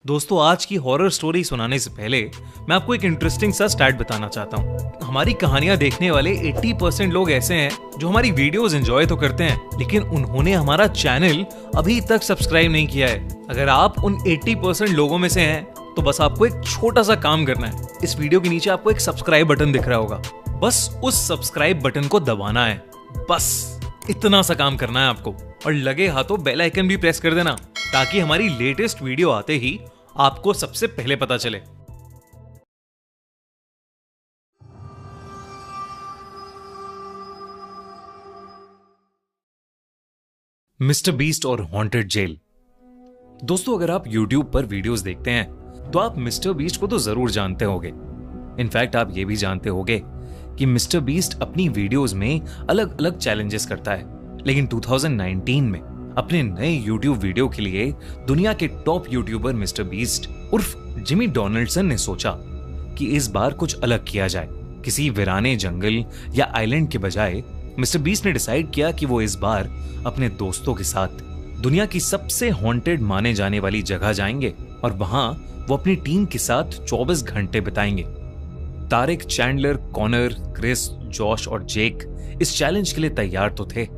दोस्तों, आज की हॉरर स्टोरी सुनाने से पहले मैं आपको एक इंटरेस्टिंग सा स्टैट बताना चाहता हूँ। हमारी कहानियां देखने वाले 80% लोग ऐसे हैं जो हमारी वीडियोस एंजॉय तो करते हैं, लेकिन उन्होंने हमारा चैनल अभी तक सब्सक्राइब नहीं किया है। अगर आप उन 80% लोगों में से हैं, तो बस आपको एक छोटा सा काम करना है। इस वीडियो के नीचे आपको एक सब्सक्राइब बटन दिख रहा होगा, बस उस सब्सक्राइब बटन को दबाना है। बस इतना सा काम करना है आपको, और लगे हाथों बेल आइकन भी प्रेस कर देना, ताकि हमारी लेटेस्ट वीडियो आते ही आपको सबसे पहले पता चले। मिस्टर बीस्ट और हॉन्टेड जेल। दोस्तों, अगर आप YouTube पर वीडियोस देखते हैं तो आप मिस्टर बीस्ट को तो जरूर जानते होंगे। इनफैक्ट आप ये भी जानते होंगे कि मिस्टर बीस्ट अपनी वीडियोस में अलग अलग चैलेंजेस करता है, लेकिन 2019 में अपने नए YouTube वीडियो के लिए दुनिया के टॉप यूट्यूबर मिस्टर बीस्ट उर्फ जिमी डोनाल्डसन ने सोचा कि इस बार कुछ अलग किया जाए। किसी वीराने जंगल या आइलैंड के बजाय मिस्टर बीस्ट ने डिसाइड किया कि वो इस बार अपने दोस्तों के साथ दुनिया की सबसे हॉन्टेड माने जाने वाली जगह जाएंगे और वहां वो अपनी टीम के साथ 24 घंटे बिताएंगे। Tariq, Chandler, Connor, Chris, Josh और जेक इस चैलेंज के लिए तैयार तो थे,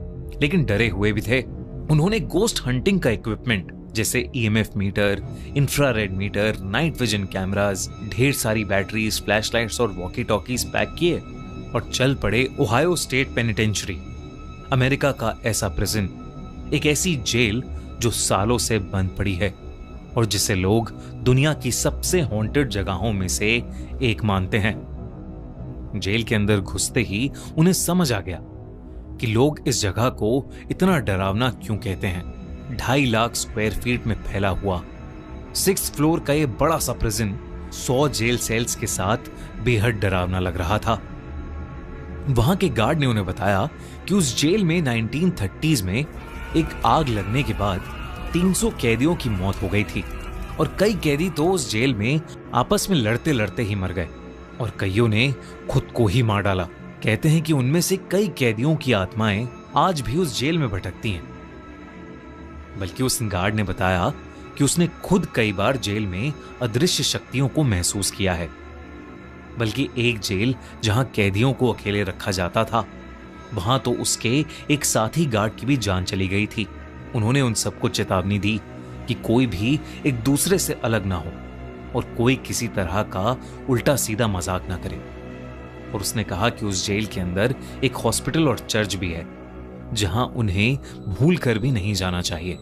लेकिन डरे हुए भी थे। उन्होंने गोस्ट हंटिंग का इक्विपमेंट जैसे EMF meter, infrared meter, night vision cameras, ढेर सारी बैटरीज, फ्लैशलाइट्स और वॉकी टॉकीज पैक किए और चल पड़े ओहायो स्टेट पेनिटेंशियरी, अमेरिका का ऐसा प्रिजन, एक ऐसी जेल जो सालों से बंद पड़ी है और जिसे लोग दुनिया की सबसे हॉन्टेड जगहों में से एक मानते हैं। जेल के अंदर घुसते ही उन्हें समझ आ गया कि लोग इस जगह को इतना डरावना क्यों कहते हैं। 2.5 लाख स्क्वायर फीट में फैला हुआ 6th फ्लोर का ये बड़ा सा प्रिजन 100 जेल सेल्स के साथ बेहद डरावना लग रहा था। वहां के गार्ड ने उन्हें बताया कि उस जेल में 1930s में एक आग लगने के बाद 300 कैदियों की मौत हो गई थी और कई कैदी तो उस जेल में आपस में लड़ते लड़ते ही मर गए और कईयों ने खुद को ही मार डाला। कहते हैं कि उनमें से कई कैदियों की आत्माएं आज भी उस जेल में भटकती हैं। बल्कि उस गार्ड ने बताया कि उसने खुद कई बार जेल में अदृश्य शक्तियों को महसूस किया है। बल्कि एक जेल जहां कैदियों को अकेले रखा जाता था, वहां तो उसके एक साथी गार्ड की भी जान चली गई थी। उन्होंने उन सबको चेतावनी दी कि कोई भी एक दूसरे से अलग ना हो और कोई किसी तरह का उल्टा सीधा मजाक ना करे। और उसने कहा कि उस जेल के अंदर एक हॉस्पिटल और चर्च भी है जहां उन्हें भूल कर भी नहीं जाना चाहिए।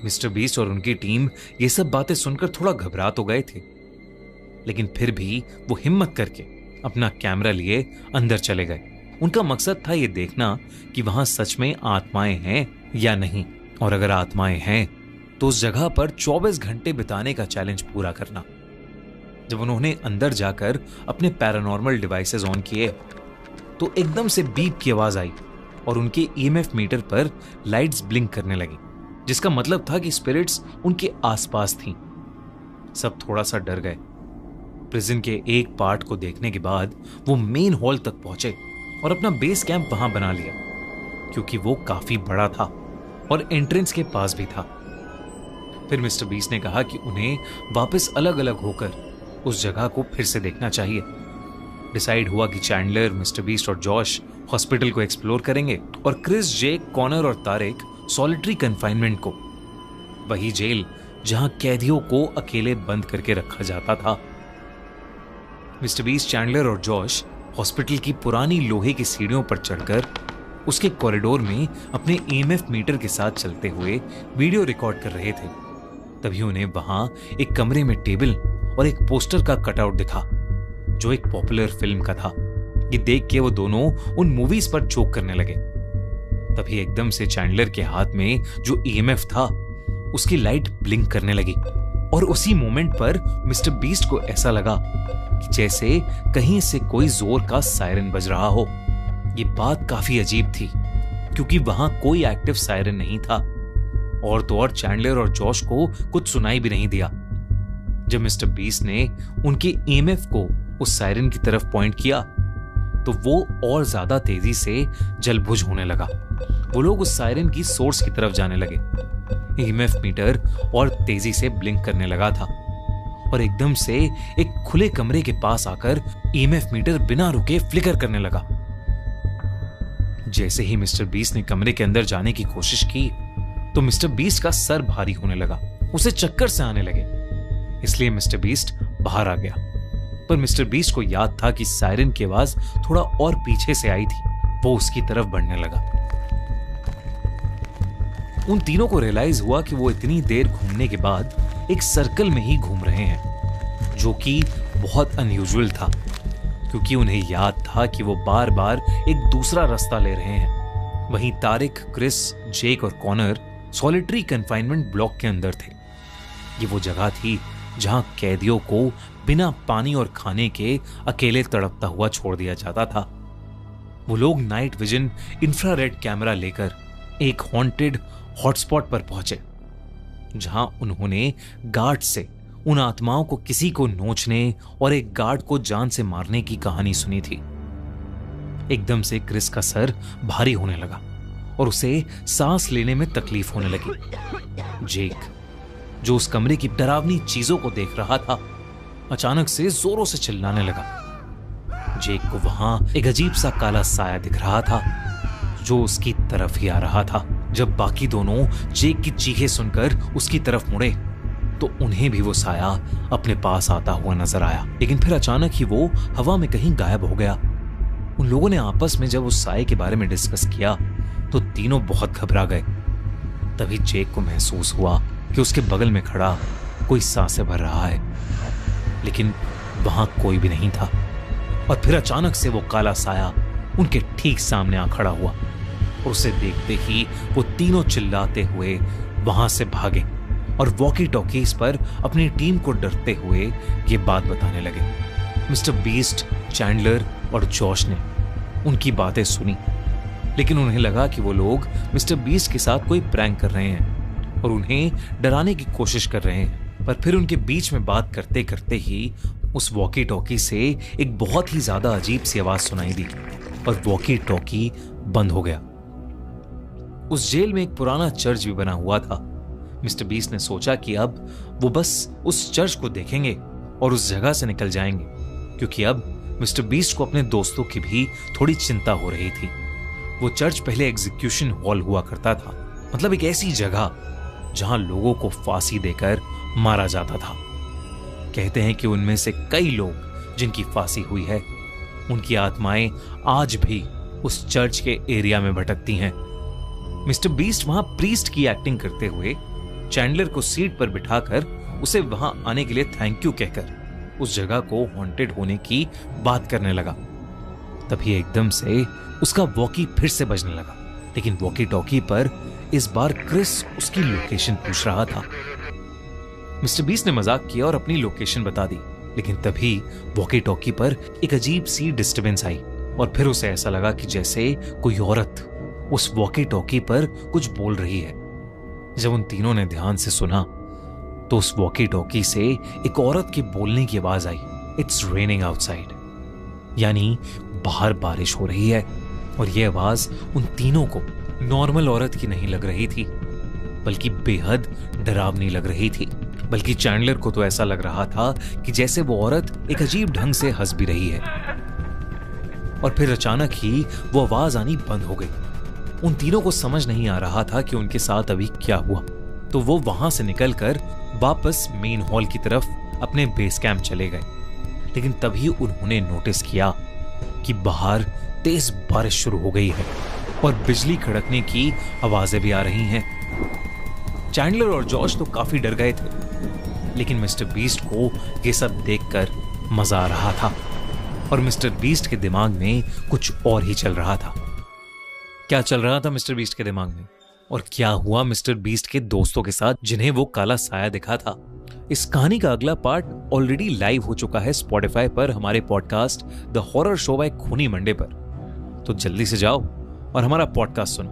मिस्टर बीस्ट और उनकी टीम ये सब बातें सुनकर थोड़ा घबरा तो गए थे, लेकिन फिर भी वो हिम्मत करके अपना कैमरा लिए अंदर चले गए। उनका मकसद था ये देखना कि वहां सच में आत्माएं हैं या नहीं, और अगर आत्माएं हैं तो उस जगह पर 24 घंटे बिताने का चैलेंज पूरा करना। जब उन्होंने अंदर जाकर अपने पैरानॉर्मल डिवाइसेस ऑन किए तो एकदम से बीप की आवाज आई और उनके EMF मीटर पर लाइट्स ब्लिंक करने लगी, जिसका मतलब था कि स्पिरिट्स उनके आसपास थीं। सब थोड़ा सा डर गए। प्रिजन के एक पार्ट को देखने के बाद वो मेन हॉल तक पहुंचे और अपना बेस कैंप वहां बना लिया, क्योंकि वो काफी बड़ा था और एंट्रेंस के पास भी था। फिर मिस्टर बीस्ट ने कहा कि उन्हें वापस अलग अलग होकर उस जगह को फिर से देखना चाहिए। डिसाइड हुआ कि चैंडलर, मिस्टर बीस्ट और जॉश हॉस्पिटल को एक्सप्लोर करेंगे और क्रिस, जेक, कॉनर और तारिक सॉलिटरी कन्फाइनमेंट को, वही जेल जहां कैदियों को अकेले बंद करके रखा जाता था। मिस्टर बीस्ट, चैंडलर और जॉश हॉस्पिटल की पुरानी लोहे की सीढ़ियों पर चढ़कर उसके कॉरिडोर में अपने EMF मीटर के साथ चलते हुए वीडियो रिकॉर्ड कर रहे थे। तभी उन्हें वहां एक कमरे में टेबल और एक पोस्टर का कटआउट दिखा जो एक पॉपुलर फिल्म का था। ये देख के वो दोनों उन मूवीज पर जोक करने लगे। तभी एकदम से चैंडलर के हाथ में जो EMF था उसकी लाइट ब्लिंक करने लगी और उसी मोमेंट पर मिस्टर बीस्ट को ऐसा लगा कि जैसे कहीं से कोई जोर का सायरन बज रहा हो। ये बात काफी अजीब थी क्योंकि वहां कोई एक्टिव सायरन नहीं था, और तो और चैंडलर और जॉश को कुछ सुनाई भी नहीं दिया। जब मिस्टर बीस्ट ने उनके EMF को उस सायरन की तरफ पॉइंट किया तो वो और ज्यादा तेजी से जलबुझ होने लगा। वो लोग उस सायरन की सोर्स की तरफ जाने लगे ईएमएफ मीटर और तेजी से ब्लिंक करने लगा था और एकदम से एक खुले कमरे के पास आकर ईएमएफ मीटर बिना रुके फ्लिकर करने लगा। जैसे ही मिस्टर बीस्ट ने कमरे के अंदर जाने की कोशिश की तो मिस्टर बीस्ट का सर भारी होने लगा, उसे चक्कर से आने लगे। इसलिए मिस्टर बीस्ट बाहर आ गया, पर मिस्टर बीस्ट को याद था कि सायरन की आवाज थोड़ा और पीछे से आई थी। वो उसकी तरफ बढ़ने लगा। उन तीनों को रियलाइज हुआ कि वो इतनी देर घूमने के बाद एक सर्कल में ही घूम रहे हैं, जो कि बहुत अनयूजुअल था, क्योंकि उन्हें याद था कि वो बार बार एक दूसरा रास्ता ले रहे हैं। वहीं तारिक, क्रिस, जेक और कॉनर सॉलिटरी कन्फाइनमेंट ब्लॉक के अंदर थे। ये वो जगह थी जहां कैदियों को बिना पानी और खाने के अकेले तड़पता हुआ छोड़ दिया जाता था। वो लोग नाइट विजन इंफ्रारेड कैमरा लेकर एक हॉन्टेड हॉटस्पॉट पर पहुंचे, जहां उन्होंने गार्ड से उन आत्माओं को किसी को नोचने और एक गार्ड को जान से मारने की कहानी सुनी थी। एकदम से क्रिस का सर भारी होने लगा और उसे सांस लेने में तकलीफ होने लगी। जेक, जो उस कमरे की डरावनी चीजों को देख रहा था, अचानक से जोरों से चिल्लाने लगा। जेक को वहां एक अजीब सा काला साया दिख रहा था जो उसकी तरफ ही आ रहा था। जब बाकी दोनों जेक की चीखें सुनकर उसकी तरफ मुड़े तो उन्हें भी वो साया अपने पास आता हुआ नजर आया, लेकिन फिर अचानक ही वो हवा में कहीं गायब हो गया। उन लोगों ने आपस में जब उस साये के बारे में डिस्कस किया तो तीनों बहुत घबरा गए। तभी जेक को महसूस हुआ कि उसके बगल में खड़ा कोई सांसें भर रहा है, लेकिन वहां कोई भी नहीं था। और फिर अचानक से वो काला साया उनके ठीक सामने आ खड़ा हुआ और उसे देखते ही वो तीनों चिल्लाते हुए वहां से भागे और वॉकी टॉकीज पर अपनी टीम को डरते हुए ये बात बताने लगे। मिस्टर बीस्ट, चैंडलर और जॉश ने उनकी बातें सुनी, लेकिन उन्हें लगा कि वो लोग मिस्टर बीस्ट के साथ कोई प्रैंक कर रहे हैं और उन्हें डराने की कोशिश कर रहे हैं। पर फिर उनके बीच में बात करते करते ही उस वॉकी टॉकी से एक बहुत ही ज्यादा अजीब सी आवाज सुनाई दी और वॉकी टॉकी बंद हो गया। उस जेल में एक पुराना चर्च भी बना हुआ था। मिस्टर बीस्ट ने सोचा कि अब वो बस उस चर्च को देखेंगे और उस जगह से निकल जाएंगे, क्योंकि अब मिस्टर बीस्ट को अपने दोस्तों की भी थोड़ी चिंता हो रही थी। वो चर्च पहले एग्जीक्यूशन हॉल हुआ करता था, मतलब एक ऐसी जगह जहां लोगों को फांसी देकर मारा जाता था। कहते हैं कि उनमें से कई लोग जिनकी फांसी हुई है, उनकी आत्माएं आज भी उस चर्च के एरिया में भटकती हैं। मिस्टर बीस्ट वहां प्रीस्ट की एक्टिंग करते हुए चैंडलर को सीट पर बिठाकर उसे वहां आने के लिए थैंक यू कहकर उस जगह को हॉन्टेड होने की बात करने लगा। तभी एकदम से उसका वॉकी फिर से बजने लगा, लेकिन वॉकी टॉकी पर इस बार क्रिस उसकी लोकेशन पूछ रहा था। मिस्टर बीस्ट ने मजाक किया और अपनी लोकेशन बता दी, लेकिन तभी वॉकी टॉकी पर एक अजीब सी डिस्टर्बेंस आई और फिर उसे ऐसा लगा कि जैसे कोई औरत उस वॉकी टॉकी पर कुछ बोल रही है। जब उन तीनों ने ध्यान से सुना तो उस वॉकी टॉकी से एक औरत के बोलने की आवाज आई, इट्स रेनिंग आउटसाइड, यानी बाहर बारिश हो रही है। और यह आवाज उन तीनों को नॉर्मल औरत की नहीं लग रही थी, बल्कि बेहद डरावनी लग रही थी। बल्कि चैंडलर को तो ऐसा लग रहा था कि जैसे वो औरत एक अजीब ढंग से हंस भी रही है। और फिर अचानक ही वो आवाज आनी बंद हो गई। उन तीनों को समझ नहीं आ रहा था कि उनके साथ अभी क्या हुआ, तो वो वहां से निकलकर वापस मेन हॉल की तरफ अपने बेस कैंप चले गए। लेकिन तभी उन्होंने नोटिस किया कि बाहर तेज बारिश शुरू हो गई है और बिजली कड़कने की आवाजें भी आ रही हैं। चैंडलर और जॉश तो काफी डर गए थे, लेकिन मिस्टर बीस्ट को ये सब देखकर मजा आ रहा था और मिस्टर बीस्ट के दिमाग में कुछ और ही चल रहा था। क्या चल रहा था मिस्टर बीस्ट के दिमाग में और क्या हुआ मिस्टर बीस्ट के दोस्तों के साथ जिन्हें वो काला साया दिखा था? इस कहानी का अगला पार्ट ऑलरेडी लाइव हो चुका है स्पॉटिफाई पर हमारे podcast the horror show by खूनी मंडे पर, तो जल्दी से जाओ और हमारा पॉडकास्ट सुनो,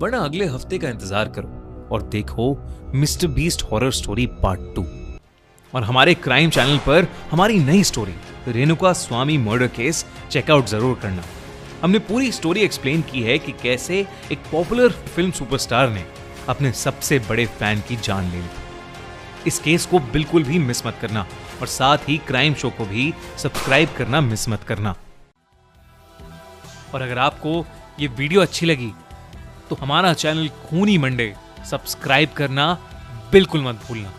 वरना अगले हफ्ते का इंतजार करो और देखो mister beast horror story part 2। और हमारे क्राइम चैनल पर हमारी नई स्टोरी रेणुका स्वामी मर्डर केस चेकआउट जरूर करना। हमने पूरी स्टोरी एक्सप्लेन की है कि कैसे एक पॉपुलर फिल्म सुपरस्टार ने अपने सबसे बड़े फैन की जान ले ली। इस केस को बिल्कुल भी मिस मत करना और साथ ही क्राइम शो को भी सब्सक्राइब करना मिस मत करना। और अगर आपको ये वीडियो अच्छी लगी तो हमारा चैनल खूनी मंडे सब्सक्राइब करना बिल्कुल मत भूलना।